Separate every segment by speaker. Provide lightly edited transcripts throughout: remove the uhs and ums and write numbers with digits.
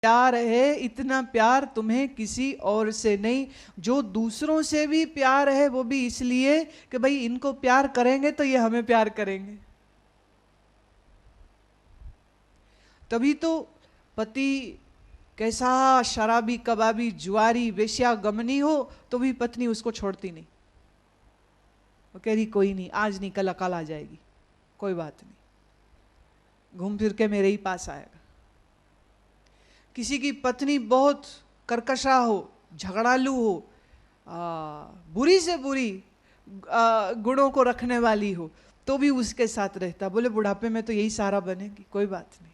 Speaker 1: प्यार है, इतना प्यार तुम्हें किसी और से नहीं। जो दूसरों से भी प्यार है वो भी इसलिए कि भाई इनको प्यार करेंगे तो ये हमें प्यार करेंगे। तभी तो पति कैसा शराबी, कबाबी, जुआरी, वेश्या, गमनी हो तो भी पत्नी उसको छोड़ती नहीं। वो कह रही कोई नहीं, आज नहीं कल अकाल आ जाएगी, कोई बात नहीं, घूम फिर के मेरे ही पास आएगा। किसी की पत्नी बहुत कर्कशा हो, झगड़ालू हो, बुरी से बुरी गुणों को रखने वाली हो, तो भी उसके साथ रहता। बोले बुढ़ापे में तो यही सहारा बनेगी, कोई बात नहीं,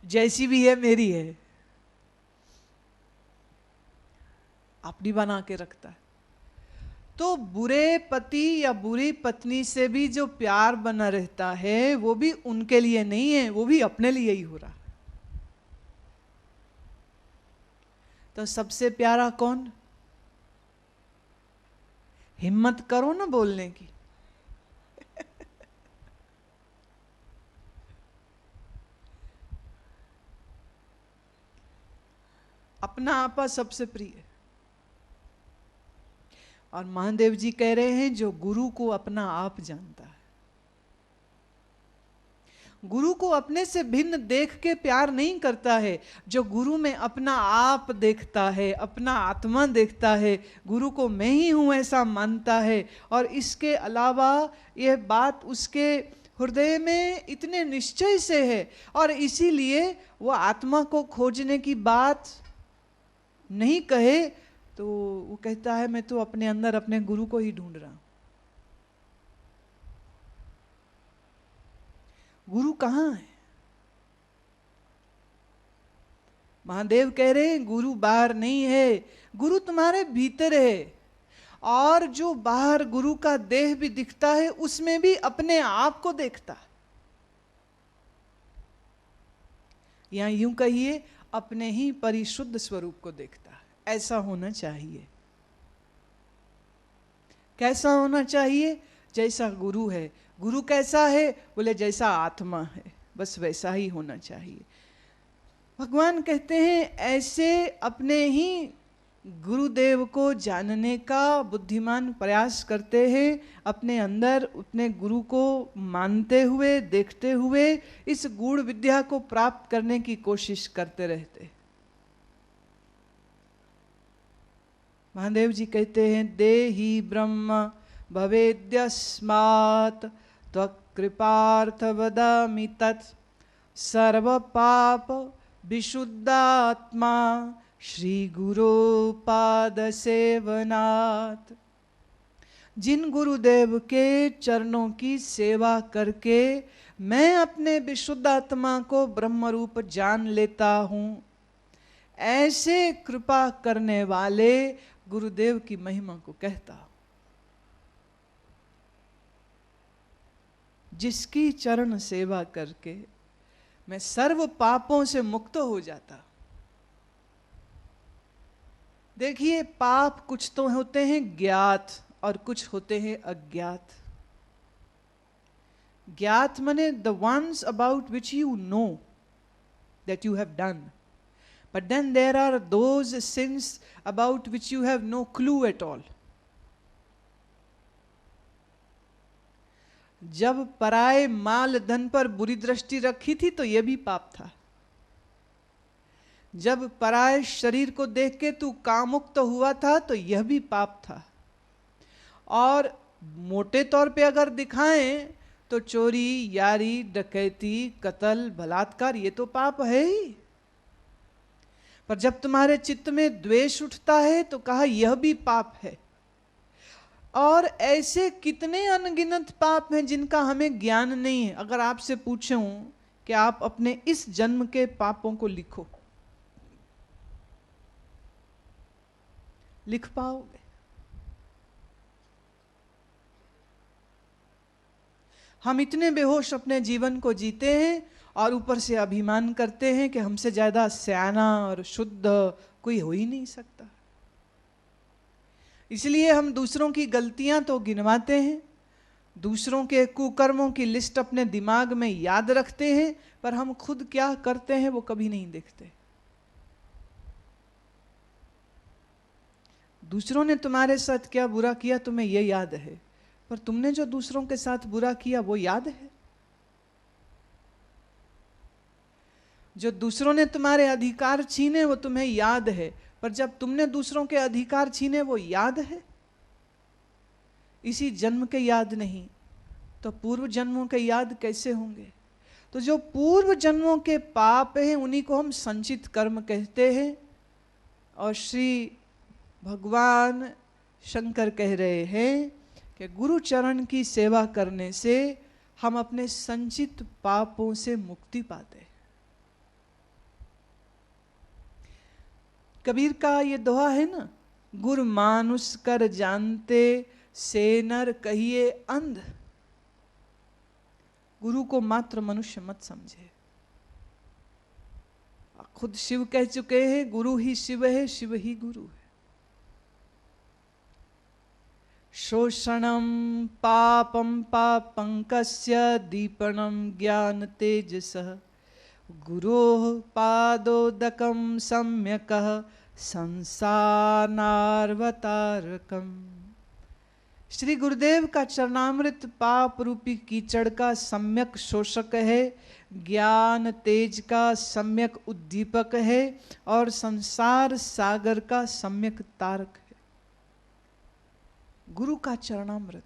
Speaker 1: जैसी भी है मेरी है, अपनी बना के रखता है। तो बुरे पति या बुरी पत्नी से भी जो प्यार बना रहता है वो भी उनके लिए नहीं है, वो भी अपने लिए ही हो रहा। तो सबसे प्यारा कौन? हिम्मत करो ना बोलने की। अपना आपा सबसे प्रिय। और महादेव जी कह रहे हैं जो गुरु को अपना आप जानता है, गुरु को अपने से भिन्न देख के प्यार नहीं करता है, जो गुरु में अपना आप देखता है, अपना आत्मा देखता है, गुरु को मैं ही हूं ऐसा मानता है, और इसके अलावा यह बात उसके हृदय में इतने निश्चय से है, और इसीलिए वो आत्मा को खोजने की बात नहीं कहे तो वो कहता है मैं तो अपने अंदर अपने गुरु को ही ढूंढ रहा हूं। गुरु कहाँ है? महादेव कह रहे हैं गुरु बाहर नहीं है, गुरु तुम्हारे भीतर है। और जो बाहर गुरु का देह भी दिखता है उसमें भी अपने आप को देखता है, या यूं कहिए अपने ही परिशुद्ध स्वरूप को देखता है। ऐसा होना चाहिए। कैसा होना चाहिए? जैसा गुरु है। गुरु कैसा है? बोले जैसा आत्मा है, बस वैसा ही होना चाहिए। भगवान कहते हैं ऐसे अपने ही गुरुदेव को जानने का बुद्धिमान प्रयास करते हैं, अपने अंदर अपने गुरु को मानते हुए, देखते हुए इस गूढ़ विद्या को प्राप्त करने की कोशिश करते रहते। महादेव जी कहते हैं देहि ब्रह्म भवेद्यस्मात् त्वत्कृपार्थ वदामि तत् सर्व पाप विशुद्धात्मा श्री गुरु पाद सेवनात्। जिन गुरुदेव के चरणों की सेवा करके मैं अपने विशुद्ध आत्मा को ब्रह्म रूप जान लेता हूं, ऐसे कृपा करने वाले गुरुदेव की महिमा को कहता हूं। जिसकी चरण सेवा करके मैं सर्व पापों से मुक्त हो जाता। देखिए पाप कुछ तो होते हैं ज्ञात और कुछ होते हैं अज्ञात। ज्ञात माने the ones about which you know that you have done, but then there are those sins about which you have no clue at all. जब पराए माल धन पर बुरी दृष्टि रखी थी तो यह भी पाप था। जब पराए शरीर को देख के तू कामुक्त हुआ था तो यह भी पाप था। और मोटे तौर पे अगर दिखाएं तो चोरी, यारी, डकैती, कत्ल, बलात्कार ये तो पाप है ही। पर जब तुम्हारे चित्त में द्वेष उठता है तो कहा यह भी पाप है। और ऐसे कितने अनगिनत पाप हैं जिनका हमें ज्ञान नहीं है। अगर आपसे पूछूं कि आप अपने इस जन्म के पापों को लिखो, लिख पाओगे? हम इतने बेहोश अपने जीवन को जीते हैं और ऊपर से अभिमान करते हैं कि हमसे ज्यादा सयाना और शुद्ध कोई हो ही नहीं सकता। इसलिए हम दूसरों की गलतियां तो गिनवाते हैं, दूसरों के कुकर्मों की लिस्ट अपने दिमाग में याद रखते हैं, पर हम खुद क्या करते हैं वो कभी नहीं देखते। दूसरों ने तुम्हारे साथ क्या बुरा किया तुम्हें ये याद है, पर तुमने जो दूसरों के साथ बुरा किया वो याद है? जो दूसरों ने तुम्हारे अधिकार छीने वो तुम्हें याद है, पर जब तुमने दूसरों के अधिकार छीने वो याद है? इसी जन्म के याद नहीं तो पूर्व जन्मों के याद कैसे होंगे? तो जो पूर्व जन्मों के पाप हैं उन्हीं को हम संचित कर्म कहते हैं। और श्री भगवान शंकर कह रहे हैं कि गुरु चरण की सेवा करने से हम अपने संचित पापों से मुक्ति पाते हैं। कबीर का ये दोहा है ना, गुरु मानुष कर जानते से नर कहिए अंध। गुरु को मात्र मनुष्य मत समझे। खुद शिव कह चुके हैं, गुरु ही शिव है, शिव ही गुरु है। शोषणम पापम पापंकस्य दीपनम ज्ञान तेजसः गुरोः पादोदकं सम्यकः संसारार्वतारकम्। श्री गुरुदेव का चरणामृत पाप रूपी कीचड़ का सम्यक शोषक है, ज्ञान तेज का सम्यक उद्दीपक है और संसार सागर का सम्यक तारक है। गुरु का चरणामृत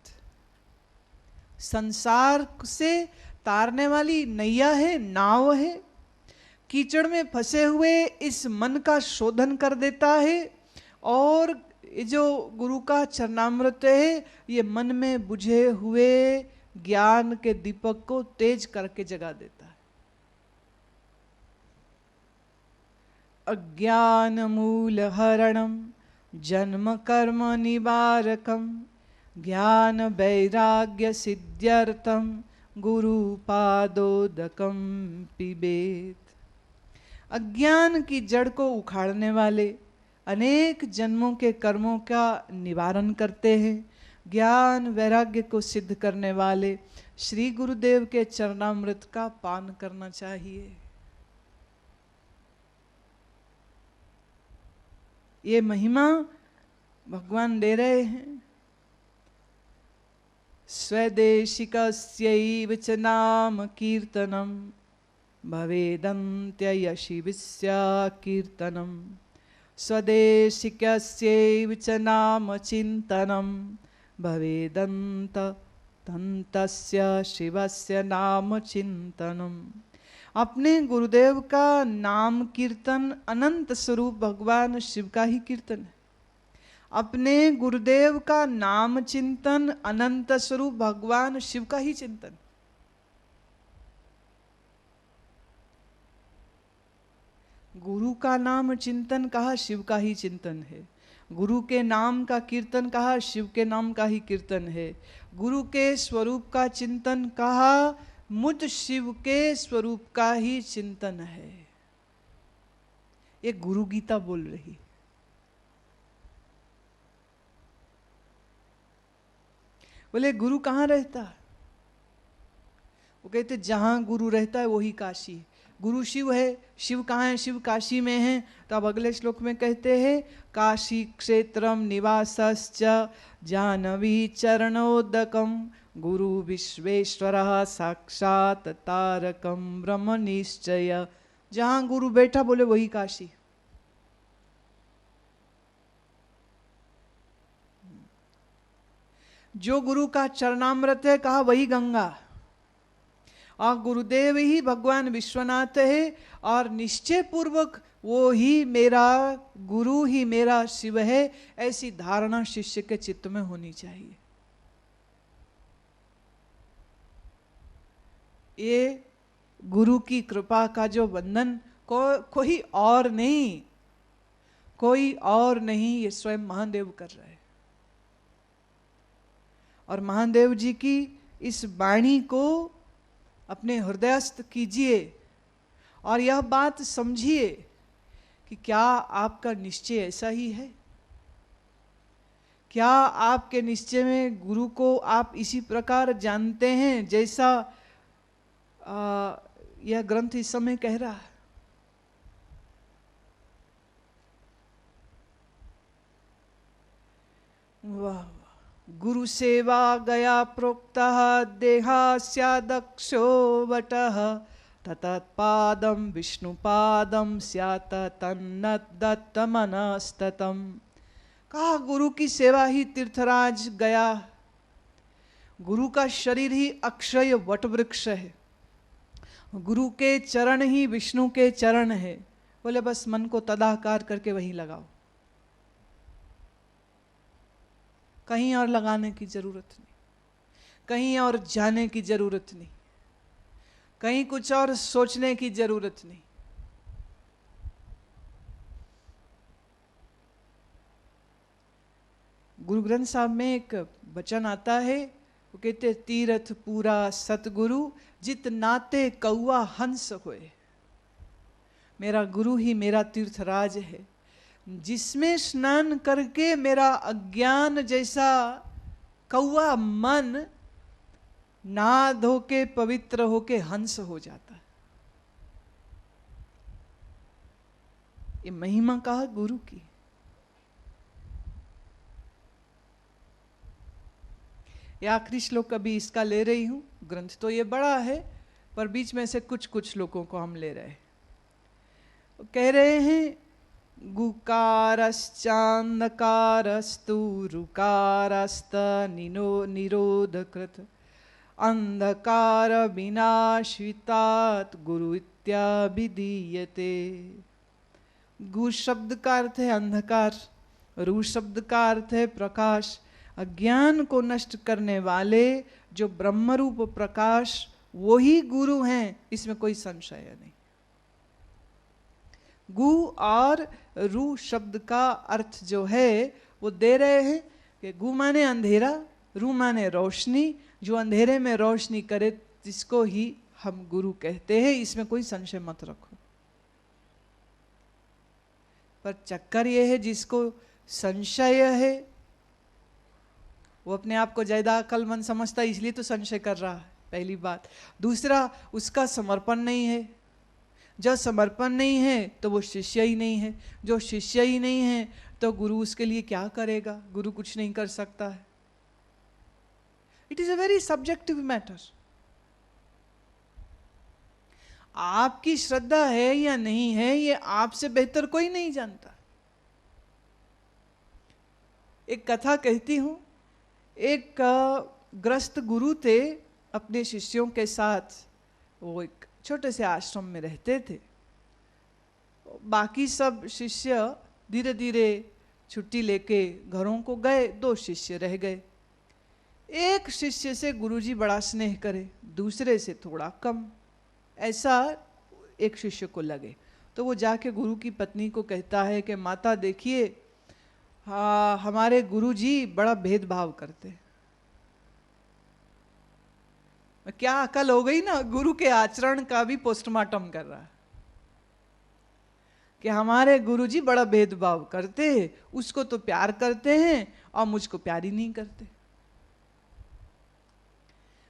Speaker 1: संसार से तारने वाली नैया है, नाव है। कीचड़ में फंसे हुए इस मन का शोधन कर देता है, और ये जो गुरु का चरणामृत है ये मन में बुझे हुए ज्ञान के दीपक को तेज करके जगा देता है। अज्ञान मूल हरणम जन्म कर्म निवारकम ज्ञान वैराग्य सिद्ध्यर्थम गुरु पादोदकम पिबेत। अज्ञान की जड़ को उखाड़ने वाले, अनेक जन्मों के कर्मों का निवारण करते हैं, ज्ञान वैराग्य को सिद्ध करने वाले श्री गुरुदेव के चरणामृत का पान करना चाहिए। ये महिमा भगवान दे रहे हैं। स्वदेशिकस्यैव च नाम कीर्तनम भवेदन्त्ययशिविस्या कीर्तनम स्वदेशिकस्यैव च नाम चिन्तनम भवेदन्त तन्तस्य शिवस्य नाम चिन्तनम। अपने गुरुदेव का नाम कीर्तन अनंत स्वरूप भगवान शिव का ही कीर्तन है। अपने गुरुदेव का नाम चिंतन अनंत स्वरूप भगवान शिव का ही चिंतन। गुरु का नाम चिंतन कहा, शिव का ही चिंतन है। गुरु के नाम का कीर्तन कहा, शिव के नाम का ही कीर्तन है। गुरु के स्वरूप का चिंतन कहा, मुझ शिव के स्वरूप का ही चिंतन है। ये गुरु गीता बोल रही। बोले गुरु कहाँ रहता है? वो कहते जहां गुरु रहता है वही काशी। गुरु शिव है, शिव कहाँ है? शिव काशी में है। तो अब अगले श्लोक में कहते हैं काशी क्षेत्रम निवासश्च जानवी चरणोदकम गुरु विश्वेश्वरः साक्षात तारकम ब्रह्म निश्चय। जहां गुरु बैठा बोले वही काशी। जो गुरु का चरणामृत है कहा वही गंगा। और गुरुदेव ही भगवान विश्वनाथ है, और निश्चय पूर्वक वो ही मेरा गुरु ही मेरा शिव है, ऐसी धारणा शिष्य के चित्त में होनी चाहिए। ये गुरु की कृपा का जो बंधन कोई और नहीं, कोई और नहीं, ये स्वयं महादेव कर रहे हैं। और महादेव जी की इस वाणी को अपने हृदयस्थ कीजिए और यह बात समझिए कि क्या आपका निश्चय ऐसा ही है क्या आपके निश्चय में गुरु को आप इसी प्रकार जानते हैं जैसा यह ग्रंथ इस समय कह रहा है? वाह, गुरु सेवा गया प्रोक्तः देहास्यादक्षो वटः तत्पादं विष्णुपादं स्यात् तन्नद्दत्तमनस्ततम्। कहा गुरु की सेवा ही तीर्थराज गया, गुरु का शरीर ही अक्षय वटवृक्ष है, गुरु के चरण ही विष्णु के चरण है। बोले बस मन को तदाकार करके वहीं लगाओ, कहीं और लगाने की जरूरत नहीं, कहीं और जाने की जरूरत नहीं, कहीं कुछ और सोचने की जरूरत नहीं। गुरु ग्रंथ साहब में एक वचन आता है, वो कहते तीरथ पूरा सतगुरु जित नाते कौआ हंस होए। मेरा गुरु ही मेरा तीर्थराज है, जिसमें स्नान करके मेरा अज्ञान जैसा कौआ मन ना धो के पवित्र होके हंस हो जाता है। ये महिमा कहा गुरु की। ये आखिरी श्लोक अभी इसका ले रही हूं। ग्रंथ तो ये बड़ा है, पर बीच में से कुछ कुछ श्लोकों को हम ले रहे हैं। कह रहे हैं गुकारश्चान्धकारस्तु रुकारस्त निरोधकृत अंधकार विनाशितात् गुरु इत्याभिधीयते। गु शब्द का अर्थ है अंधकार, रू शब्द का अर्थ है प्रकाश। अज्ञान को नष्ट करने वाले जो ब्रह्मरूप प्रकाश, वो ही गुरु हैं, इसमें कोई संशय नहीं। गु और रू शब्द का अर्थ जो है वो दे रहे हैं कि गु माने अंधेरा, रू माने रोशनी। जो अंधेरे में रोशनी करे जिसको ही हम गुरु कहते हैं, इसमें कोई संशय मत रखो। पर चक्कर ये है, जिसको संशय है वो अपने आप को ज्यादा अक्लमंद समझता है, इसलिए तो संशय कर रहा है, पहली बात। दूसरा, उसका समर्पण नहीं है। जब समर्पण नहीं है तो वो शिष्य ही नहीं है। जो शिष्य ही नहीं है तो गुरु उसके लिए क्या करेगा? गुरु कुछ नहीं कर सकता है। It is a very subjective matter. आपकी श्रद्धा है या नहीं है, ये आपसे बेहतर कोई नहीं जानता। एक कथा कहती हूं। एक ग्रस्त गुरु थे, अपने शिष्यों के साथ वो एक छोटे से आश्रम में रहते थे। बाकी सब शिष्य धीरे धीरे छुट्टी लेके घरों को गए, 2 शिष्य रह गए। एक शिष्य से गुरुजी बड़ा स्नेह करे, दूसरे से थोड़ा कम, ऐसा एक शिष्य को लगे। तो वो जाके गुरु की पत्नी को कहता है कि माता देखिए, हमारे गुरुजी बड़ा भेदभाव करते। क्या अकल हो गई ना, गुरु के आचरण का भी पोस्टमार्टम कर रहा है कि हमारे गुरुजी बड़ा भेदभाव करते हैं, उसको तो प्यार करते हैं और मुझको प्यार ही नहीं करते।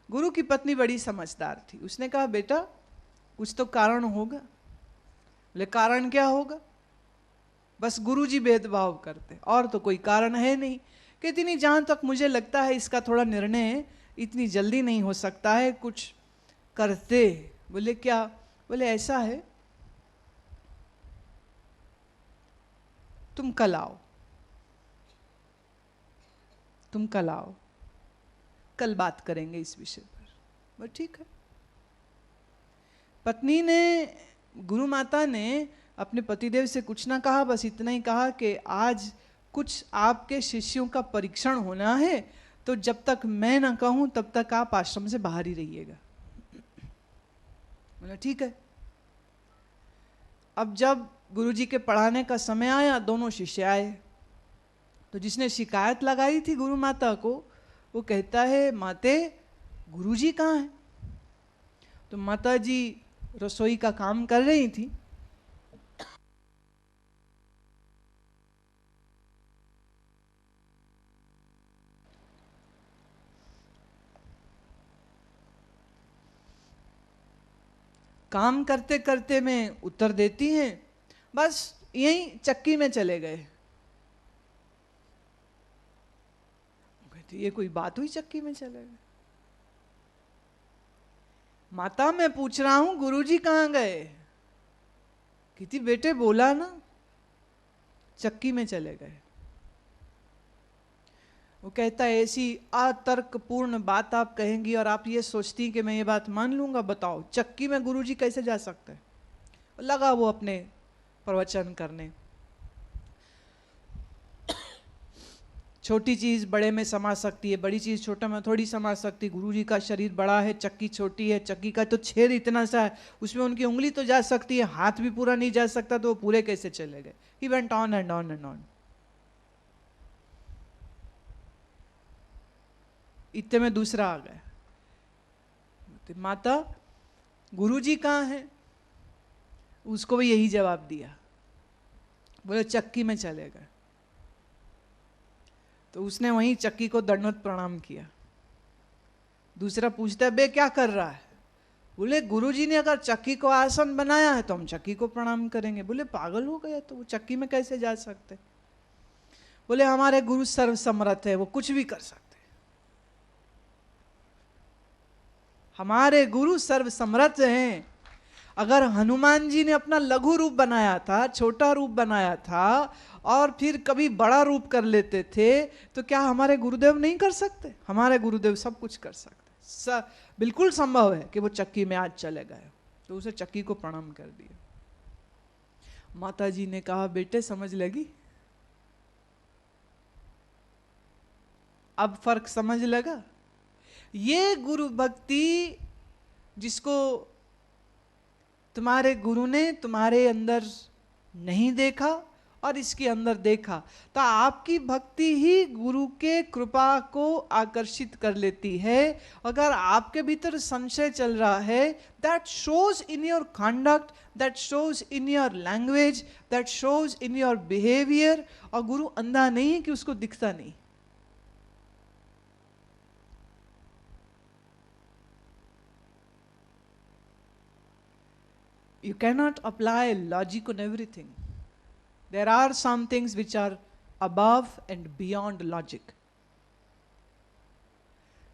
Speaker 1: गुरु की पत्नी बड़ी समझदार थी, उसने कहा बेटा कुछ तो कारण होगा। बोले कारण क्या होगा? बस गुरुजी भेदभाव करते, और तो कोई कारण है नहीं। कहती नहीं, जहां तक मुझे लगता है इसका थोड़ा निर्णय इतनी जल्दी नहीं हो सकता है, कुछ करते। बोले क्या? बोले ऐसा है, तुम कल आओ, तुम कल आओ, कल बात करेंगे इस विषय पर। बोले ठीक है। पत्नी ने, गुरु माता ने अपने पतिदेव से कुछ ना कहा, बस इतना ही कहा कि आज कुछ आपके शिष्यों का परीक्षण होना है, तो जब तक मैं ना कहूं तब तक आप आश्रम से बाहर ही रहिएगा। बोला ठीक है। अब जब गुरुजी के पढ़ाने का समय आया, दोनों शिष्य आए। तो जिसने शिकायत लगाई थी गुरु माता को, वो कहता है माते गुरुजी कहाँ हैं? तो माता जी रसोई का काम कर रही थी। काम करते करते में उत्तर देती हैं, बस यहीं चक्की में चले गए। कहती ये कोई बात हुई, चक्की में चले गए? माता मैं पूछ रहा हूं गुरुजी कहां गए? कहती बेटे बोला ना, चक्की में चले गए। वो कहता है ऐसी अतर्कपूर्ण बात आप कहेंगी और आप ये सोचती कि मैं ये बात मान लूंगा? बताओ चक्की में गुरुजी कैसे जा सकते हैं? लगा वो अपने प्रवचन करने। छोटी चीज बड़े में समा सकती है, बड़ी चीज छोटा में थोड़ी समा सकती। गुरुजी का शरीर बड़ा है, चक्की छोटी है, चक्की का तो छेद इतना सा है, उसमें उनकी उंगली तो जा सकती है, हाथ भी पूरा नहीं जा सकता, तो वो पूरे कैसे चले गए? He went on and on and on. इतने में दूसरा आ गया, माता गुरुजी कहाँ हैं? उसको भी यही जवाब दिया, बोले चक्की में चले गए। तो उसने वहीं चक्की को दंडवत प्रणाम किया। दूसरा पूछता है बे क्या कर रहा है? बोले गुरुजी ने अगर चक्की को आसन बनाया है तो हम चक्की को प्रणाम करेंगे। बोले पागल हो गया, तो वो चक्की में कैसे जा सकते? बोले हमारे गुरु सर्वसमर्थ है, वो कुछ भी कर सकते। हमारे गुरु सर्वसमर्थ हैं। अगर हनुमान जी ने अपना लघु रूप बनाया था, छोटा रूप बनाया था, और फिर कभी बड़ा रूप कर लेते थे, तो क्या हमारे गुरुदेव नहीं कर सकते? हमारे गुरुदेव सब कुछ कर सकते। बिल्कुल संभव है कि वो चक्की में आज चले गए। तो उसे चक्की को प्रणाम कर दिया। माता जी ने कहा बेटे समझ लगी? अब फर्क समझ लगा? ये गुरु भक्ति जिसको तुम्हारे गुरु ने तुम्हारे अंदर नहीं देखा और इसके अंदर देखा, तो आपकी भक्ति ही गुरु के कृपा को आकर्षित कर लेती है। अगर आपके भीतर संशय चल रहा है, that shows in your conduct, that shows in your language, that shows in your behaviour. और गुरु अंधा नहीं है कि उसको दिखता नहीं। You cannot apply logic on everything. There are some things which are above and beyond logic.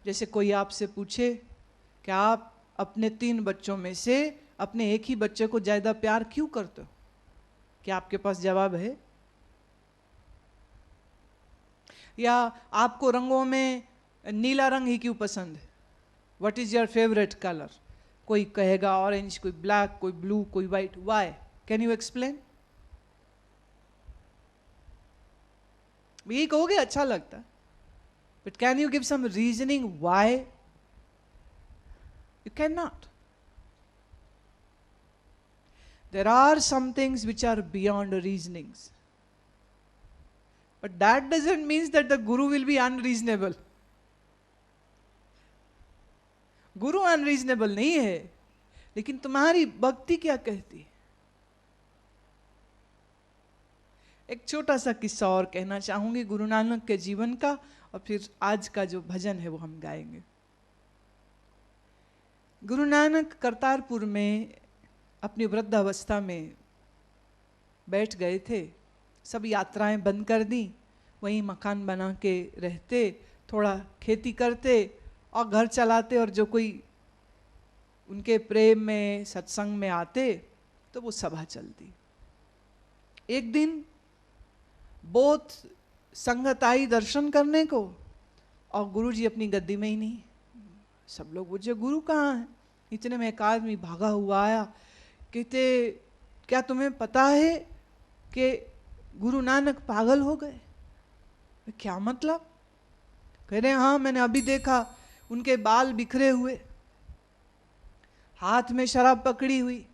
Speaker 1: जैसे कोई आपसे पूछे कि आप अपने 3 बच्चों में से अपने एक ही बच्चे को ज्यादा प्यार क्यों करते हो? क्या आपके पास जवाब है? या आपको रंगों में नीला रंग ही क्यों पसंद है? What is your favorite color? कोई कहेगा ऑरेंज, कोई ब्लैक, कोई ब्लू, कोई white. Why? Can you explain? यही कहोगे अच्छा लगता है, but can you give some reasoning why? You can not. There are some things which are beyond reasonings, but that doesn't means that the guru will be unreasonable. गुरु unreasonable नहीं है, लेकिन तुम्हारी भक्ति क्या कहती है? एक छोटा सा किस्सा और कहना चाहूंगी गुरु नानक के जीवन का, और फिर आज का जो भजन है वो हम गाएंगे। गुरु नानक करतारपुर में अपनी वृद्धावस्था में बैठ गए थे। सब यात्राएं बंद कर दी, वहीं मकान बना के रहते, थोड़ा खेती करते और घर चलाते, और जो कोई उनके प्रेम में सत्संग में आते तो वो सभा चलती। एक दिन बहुत संगत आई दर्शन करने को, और गुरुजी अपनी गद्दी में ही नहीं। सब लोग पूछे गुरु कहाँ हैं? इतने में एक आदमी भागा हुआ आया, कहते क्या तुम्हें पता है कि गुरु नानक पागल हो गए? क्या मतलब? कह रहे हाँ, मैंने अभी देखा, उनके बाल बिखरे हुए, हाथ में शराब पकड़ी हुई,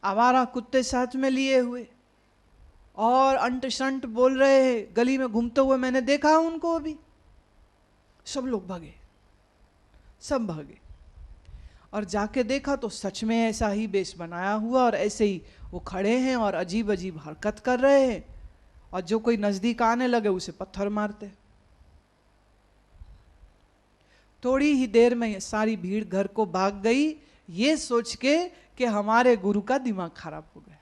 Speaker 1: आवारा कुत्ते साथ में लिए हुए, और अंट शंट बोल रहे हैं, गली में घूमते हुए मैंने देखा उनको अभी। सब लोग भागे, सब भागे, और जाके देखा तो सच में ऐसा ही बेश बनाया हुआ, और ऐसे ही वो खड़े हैं और अजीब अजीब हरकत कर रहे हैं, और जो कोई नजदीक आने लगे उसे पत्थर मारते। थोड़ी ही देर में सारी भीड़ घर को भाग गई। ये सोच के कि हमारे गुरु का दिमाग खराब हो गया।